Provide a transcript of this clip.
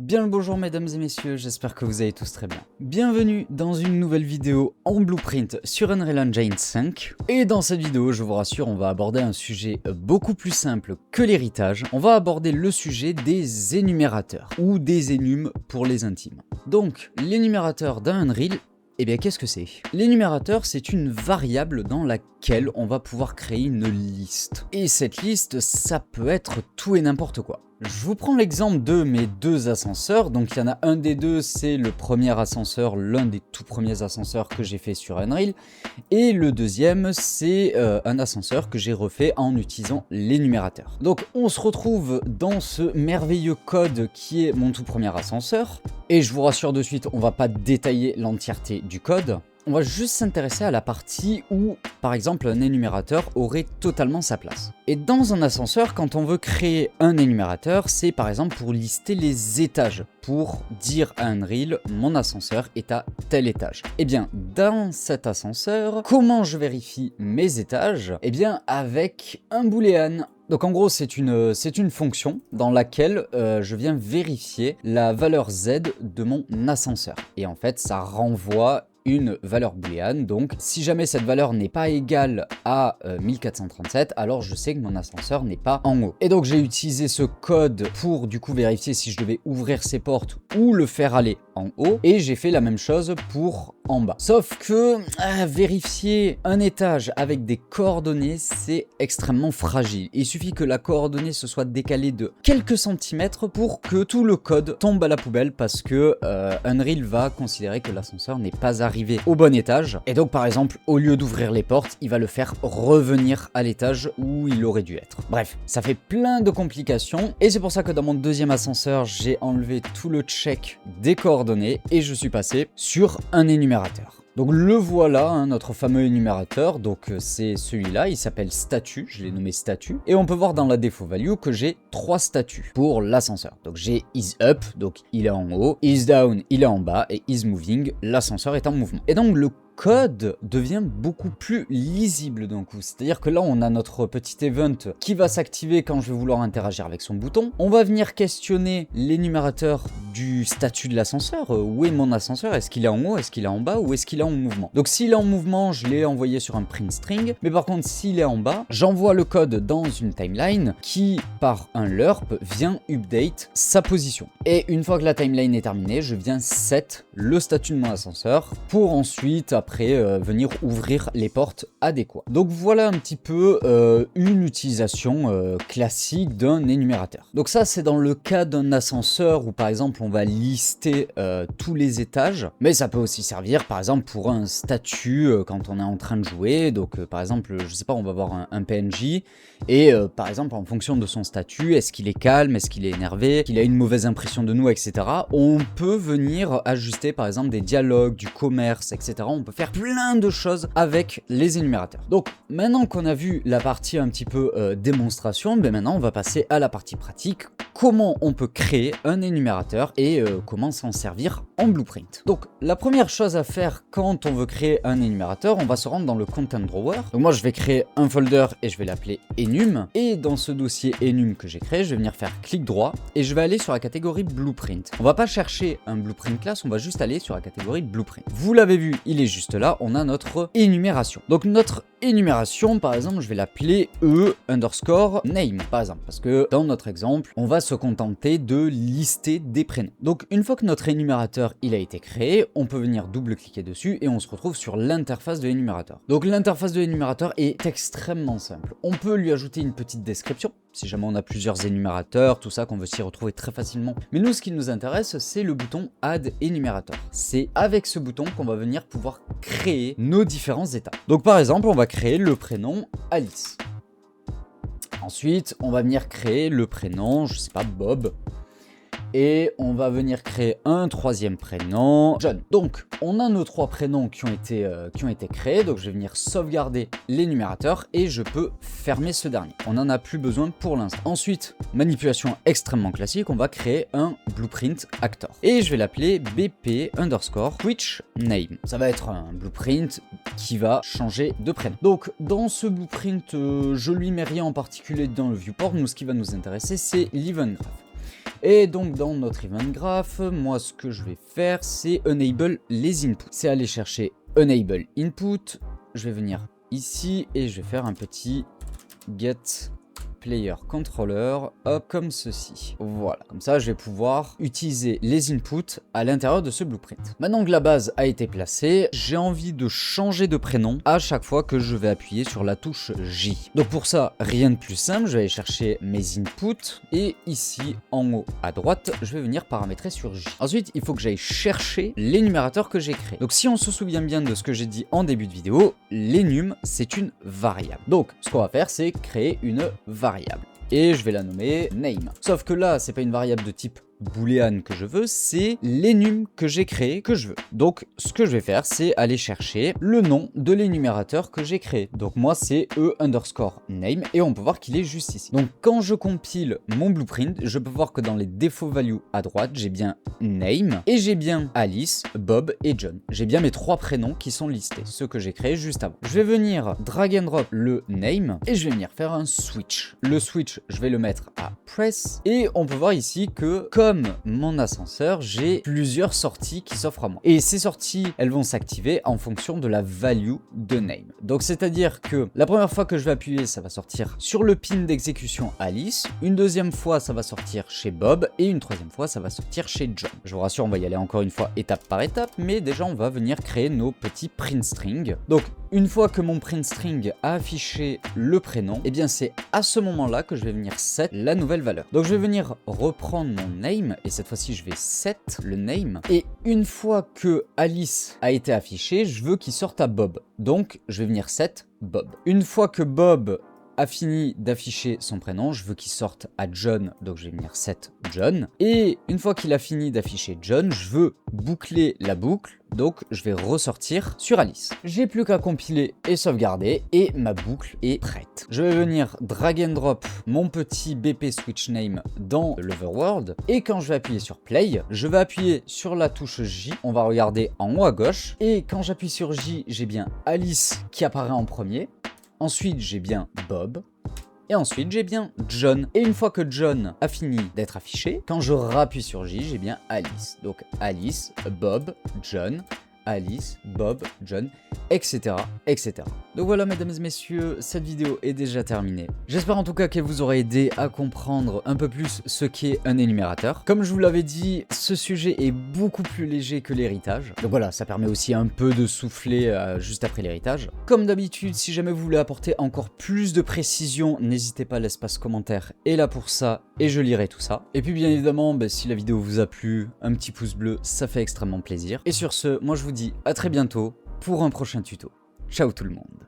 Bien le bonjour mesdames et messieurs, j'espère que vous allez tous très bien. Bienvenue dans une nouvelle vidéo en Blueprint sur Unreal Engine 5. Et dans cette vidéo, je vous rassure, on va aborder un sujet beaucoup plus simple que l'héritage. On va aborder le sujet des énumérateurs, ou des énums pour les intimes. Donc, l'énumérateur d'un Unreal, eh bien, qu'est-ce que c'est? L'énumérateur, c'est une variable dans laquelle on va pouvoir créer une liste. Et cette liste, ça peut être tout et n'importe quoi. Je vous prends l'exemple de mes deux ascenseurs. Donc, il y en a un des deux, c'est le premier ascenseur, l'un des tout premiers ascenseurs que j'ai fait sur Unreal. Et le deuxième, c'est un ascenseur que j'ai refait en utilisant l'énumérateur. Donc, on se retrouve dans ce merveilleux code qui est mon tout premier ascenseur. Et je vous rassure de suite, on va pas détailler l'entièreté du code. On va juste s'intéresser à la partie où, par exemple, un énumérateur aurait totalement sa place. Et dans un ascenseur, quand on veut créer un énumérateur, c'est par exemple pour lister les étages, pour dire à Unreal, mon ascenseur est à tel étage. Et bien, dans cet ascenseur, comment je vérifie mes étages? Eh bien, avec un booléen. Donc en gros, c'est une fonction dans laquelle je viens vérifier la valeur z de mon ascenseur. Et en fait, ça renvoie une valeur booléenne. Donc si jamais cette valeur n'est pas égale à 1437, alors je sais que mon ascenseur n'est pas en haut. Et donc j'ai utilisé ce code pour du coup vérifier si je devais ouvrir ces portes ou le faire aller en haut. Et j'ai fait la même chose pour en bas. Sauf que vérifier un étage avec des coordonnées, c'est extrêmement fragile. Il suffit que la coordonnée se soit décalée de quelques centimètres pour que tout le code tombe à la poubelle parce que Unreal va considérer que l'ascenseur n'est pas arrivé au bon étage. Et donc par exemple, au lieu d'ouvrir les portes, il va le faire revenir à l'étage où il aurait dû être. Bref, ça fait plein de complications. Et c'est pour ça que dans mon deuxième ascenseur, j'ai enlevé tout le check des coordonnées et je suis passé sur un énumérateur. Donc le voilà, hein, notre fameux énumérateur, donc c'est celui-là, il s'appelle statut, je l'ai nommé statut. Et on peut voir dans la default value que j'ai 3 statuts pour l'ascenseur. Donc j'ai is up, donc il est en haut, is down, il est en bas, et is moving, l'ascenseur est en mouvement. Et donc le code devient beaucoup plus lisible d'un coup. C'est-à-dire que là, on a notre petit event qui va s'activer quand je vais vouloir interagir avec son bouton. On va venir questionner l'énumérateur du statut de l'ascenseur. Où est mon ascenseur? Est-ce qu'il est en haut? Est-ce qu'il est en bas? Ou est-ce qu'il est en mouvement? Donc s'il est en mouvement, je l'ai envoyé sur un print string. Mais par contre, s'il est en bas, j'envoie le code dans une timeline qui, par un lerp, vient update sa position. Et une fois que la timeline est terminée, je viens set le statut de mon ascenseur pour ensuite, après venir ouvrir les portes adéquates. Donc voilà un petit peu une utilisation classique d'un énumérateur. Donc ça, c'est dans le cas d'un ascenseur où par exemple on va lister tous les étages, mais ça peut aussi servir par exemple pour un statut quand on est en train de jouer. Donc par exemple, je sais pas, on va voir un PNJ et par exemple en fonction de son statut, est-ce qu'il est calme, est-ce qu'il est énervé, qu'il a une mauvaise impression de nous, etc. On peut venir ajuster par exemple des dialogues, du commerce, etc. On peut faire plein de choses avec les énumérateurs. Donc maintenant qu'on a vu la partie un petit peu démonstration, ben maintenant on va passer à la partie pratique. Comment on peut créer un énumérateur et comment s'en servir en Blueprint. Donc la première chose à faire quand on veut créer un énumérateur, on va se rendre dans le content drawer. Donc moi je vais créer un folder et je vais l'appeler enum. Et dans ce dossier enum que j'ai créé, je vais venir faire clic droit et je vais aller sur la catégorie Blueprint. On va pas chercher un Blueprint class, on va juste aller sur la catégorie Blueprint. Vous l'avez vu, il est juste là, on a notre énumération. Donc notre énumération, par exemple, je vais l'appeler e_name, par exemple, parce que dans notre exemple, on va se contenter de lister des prénoms. Donc une fois que notre énumérateur il a été créé, on peut venir double-cliquer dessus et on se retrouve sur l'interface de l'énumérateur. Donc l'interface de l'énumérateur est extrêmement simple. On peut lui ajouter une petite description, si jamais on a plusieurs énumérateurs, tout ça, qu'on veut s'y retrouver très facilement. Mais nous, ce qui nous intéresse, c'est le bouton Add Énumérateur. C'est avec ce bouton qu'on va venir pouvoir créer nos différents états. Donc par exemple, on va créer le prénom Alice. Ensuite, on va venir créer le prénom, je sais pas, Bob. Et on va venir créer un troisième prénom, John. Donc, on a nos 3 prénoms qui ont été créés. Donc, je vais venir sauvegarder l'énumérateur et je peux fermer ce dernier. On n'en a plus besoin pour l'instant. Ensuite, manipulation extrêmement classique, on va créer un blueprint actor. Et je vais l'appeler bp_switch_name. Ça va être un blueprint qui va changer de prénom. Donc, dans ce blueprint, je lui mets rien en particulier dans le viewport. Nous, ce qui va nous intéresser, c'est l'event graph. Et donc dans notre event graph, moi ce que je vais faire, c'est enable les inputs. C'est aller chercher enable input, je vais venir ici et je vais faire un petit get player controller, hop, comme ceci. Voilà, comme ça je vais pouvoir utiliser les inputs à l'intérieur de ce blueprint. Maintenant que la base a été placée, j'ai envie de changer de prénom à chaque fois que je vais appuyer sur la touche J. Donc pour ça, rien de plus simple, je vais aller chercher mes inputs et ici en haut à droite, je vais venir paramétrer sur J. Ensuite, il faut que j'aille chercher l'énumérateur que j'ai créé. Donc si on se souvient bien de ce que j'ai dit en début de vidéo, l'enum c'est une variable. Donc ce qu'on va faire, c'est créer une variable. Et je vais la nommer name. Sauf que là, c'est pas une variable de type boolean que je veux, c'est l'enum que j'ai créé que je veux. Donc ce que je vais faire, c'est aller chercher le nom de l'énumérateur que j'ai créé. Donc moi c'est e_name et on peut voir qu'il est juste ici. Donc quand je compile mon blueprint, je peux voir que dans les default values à droite, j'ai bien name et j'ai bien Alice, Bob et John. J'ai bien mes 3 prénoms qui sont listés, ceux que j'ai créés juste avant. Je vais venir drag and drop le name et je vais venir faire un switch. Le switch, je vais le mettre à press et on peut voir ici que comme mon ascenseur, j'ai plusieurs sorties qui s'offrent à moi. Et ces sorties, elles vont s'activer en fonction de la value de name. Donc c'est-à-dire que la première fois que je vais appuyer, ça va sortir sur le pin d'exécution Alice. Une deuxième fois, ça va sortir chez Bob. Et une troisième fois, ça va sortir chez John. Je vous rassure, on va y aller encore une fois étape par étape. Mais déjà, on va venir créer nos petits print strings. Donc une fois que mon print string a affiché le prénom, et bien c'est à ce moment-là que je vais venir set la nouvelle valeur. Donc je vais venir reprendre mon name et cette fois-ci je vais set le name. Et une fois que Alice a été affiché, je veux qu'il sorte à Bob. Donc je vais venir set Bob. Une fois que Bob a fini d'afficher son prénom, je veux qu'il sorte à John, donc je vais venir set John. Et une fois qu'il a fini d'afficher John, je veux boucler la boucle, donc je vais ressortir sur Alice. J'ai plus qu'à compiler et sauvegarder et ma boucle est prête. Je vais venir drag and drop mon petit BP switch name dans l'overworld et quand je vais appuyer sur play, je vais appuyer sur la touche J, on va regarder en haut à gauche et quand j'appuie sur J, j'ai bien Alice qui apparaît en premier. Ensuite, j'ai bien Bob. Et ensuite, j'ai bien John. Et une fois que John a fini d'être affiché, quand je rappuie sur J, j'ai bien Alice. Donc Alice, Bob, John, Alice, Bob, John, etc., etc. Donc voilà, mesdames et messieurs, cette vidéo est déjà terminée. J'espère en tout cas qu'elle vous aura aidé à comprendre un peu plus ce qu'est un énumérateur. Comme je vous l'avais dit, ce sujet est beaucoup plus léger que l'héritage. Donc voilà, ça permet aussi un peu de souffler juste après l'héritage. Comme d'habitude, si jamais vous voulez apporter encore plus de précision, n'hésitez pas, l'espace commentaire est là pour ça et je lirai tout ça. Et puis bien évidemment, si la vidéo vous a plu, un petit pouce bleu, ça fait extrêmement plaisir. Et sur ce, moi je vous dis à très bientôt pour un prochain tuto. Ciao tout le monde.